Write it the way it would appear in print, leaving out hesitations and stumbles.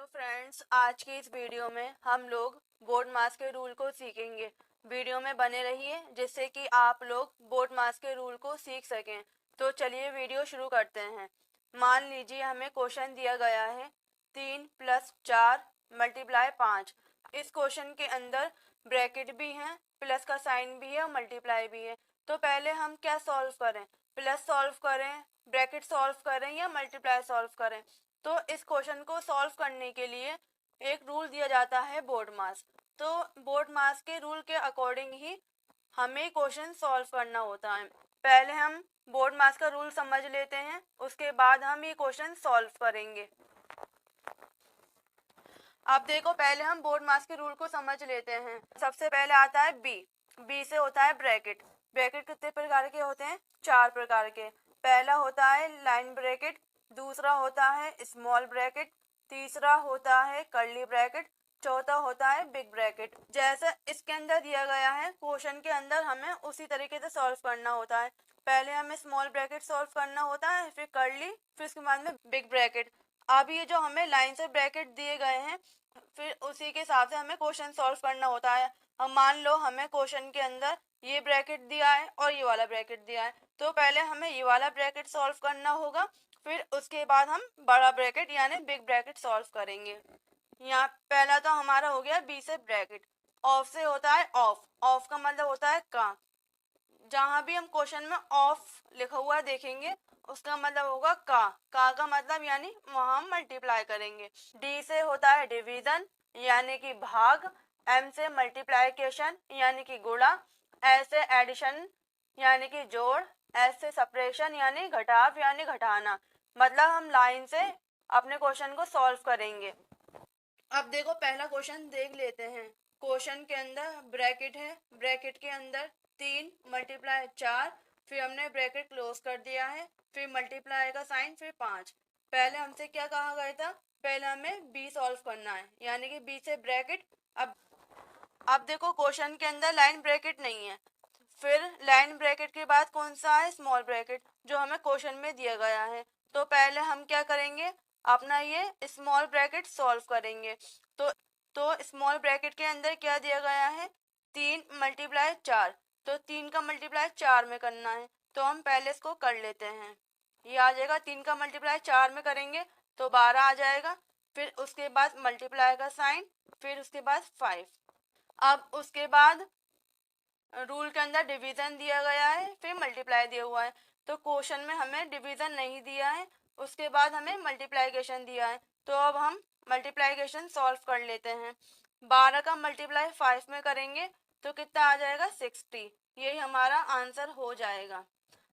Hello friends, आज की इस वीडियो में हम लोग बोर्ड मास के रूल को सीखेंगे। वीडियो में बने रहिए जिससे कि आप लोग बोर्ड मास के रूल को सीख सकें। तो चलिए वीडियो शुरू करते हैं। मान लीजिए हमें क्वेश्चन दिया गया है 3 + 4 × 5। इस क्वेश्चन के अंदर ब्रैकेट भी है, प्लस का साइन भी है और मल्टीप्लाई भी है। तो पहले हम क्या सॉल्व करें, प्लस सॉल्व करें, ब्रैकेट सॉल्व करें या मल्टीप्लाई सॉल्व करें। तो इस क्वेश्चन को सॉल्व करने के लिए एक रूल दिया जाता है बोर्ड मास। तो बोर्ड मास के रूल के अकॉर्डिंग ही हमें क्वेश्चन सॉल्व करना होता है। पहले हम बोर्ड मास का रूल समझ लेते हैं, उसके बाद हम ये क्वेश्चन सॉल्व करेंगे। अब देखो, पहले हम बोर्ड मास के रूल को समझ लेते हैं। सबसे पहले आता है बी से होता है ब्रैकेट। ब्रैकेट कितने प्रकार के होते हैं? 4 प्रकार के। पहला होता है लाइन ब्रैकेट, दूसरा होता है स्मॉल ब्रैकेट, तीसरा होता है कर्ली ब्रैकेट, चौथा होता है बिग ब्रैकेट। जैसे इसके अंदर दिया गया है क्वेश्चन के अंदर हमें उसी तरीके से सॉल्व करना होता है। पहले हमें स्मॉल ब्रैकेट सॉल्व करना होता है, फिर कर्ली, फिर उसके बाद में बिग ब्रैकेट। अब ये जो हमें लाइन से ब्रैकेट दिए गए हैं, फिर उसी के हिसाब से हमें क्वेश्चन सॉल्व करना होता है। अब मान लो हमें क्वेश्चन के अंदर ये ब्रैकेट दिया है और ये वाला ब्रैकेट दिया है, तो पहले हमें ये वाला ब्रैकेट सॉल्व करना होगा, फिर उसके बाद हम बड़ा ब्रैकेट यानी बिग ब्रैकेट सॉल्व करेंगे। यहाँ पहला तो हमारा हो गया बी से ब्रैकेट। ऑफ से होता है ऑफ। ऑफ का मतलब होता है का। जहां भी हम क्वेश्चन में ऑफ लिखा हुआ देखेंगे उसका मतलब होगा का मतलब यानी वहां हम मल्टीप्लाई करेंगे। डी से होता है डिवीजन यानी कि भाग। एम से मल्टीप्लाइकेशन यानी कि गुणा। एस से एडिशन यानी कि जोड़। एस से सपरेशन यानी घटाव यानी घटाना। मतलब हम लाइन से अपने क्वेश्चन को सॉल्व करेंगे। अब देखो, पहला क्वेश्चन देख लेते हैं। क्वेश्चन के अंदर ब्रैकेट है, ब्रैकेट के अंदर 3 × 4, फिर हमने ब्रैकेट क्लोज कर दिया है, फिर मल्टीप्लाई का साइन, फिर 5। पहले हमसे क्या कहा गया था? पहले हमें बी सॉल्व करना है यानी कि बी से ब्रैकेट। अब देखो, क्वेश्चन के अंदर लाइन ब्रैकेट नहीं है, फिर लाइन ब्रैकेट के बाद कौन सा है? स्मॉल ब्रैकेट, जो हमें क्वेश्चन में दिया गया है। तो पहले हम क्या करेंगे, अपना ये स्मॉल ब्रैकेट सॉल्व करेंगे। तो स्मॉल ब्रैकेट के अंदर क्या दिया गया है? 3 × 4। तो 3 का मल्टीप्लाई 4 में करना है, तो हम पहले इसको कर लेते हैं। ये आ जाएगा, 3 का मल्टीप्लाई 4 में करेंगे तो 12 आ जाएगा। फिर उसके बाद मल्टीप्लाई का साइन, फिर उसके बाद 5। अब उसके बाद रूल के अंदर डिवीजन दिया गया है, फिर मल्टीप्लाई दिया हुआ है। तो क्वेश्चन में हमें डिवीजन नहीं दिया है, उसके बाद हमें मल्टीप्लाइकेशन दिया है। तो अब हम मल्टीप्लाइकेशन सॉल्व कर लेते हैं। 12 का मल्टीप्लाई 5 में करेंगे तो कितना आ जाएगा? 60। यही हमारा आंसर हो जाएगा।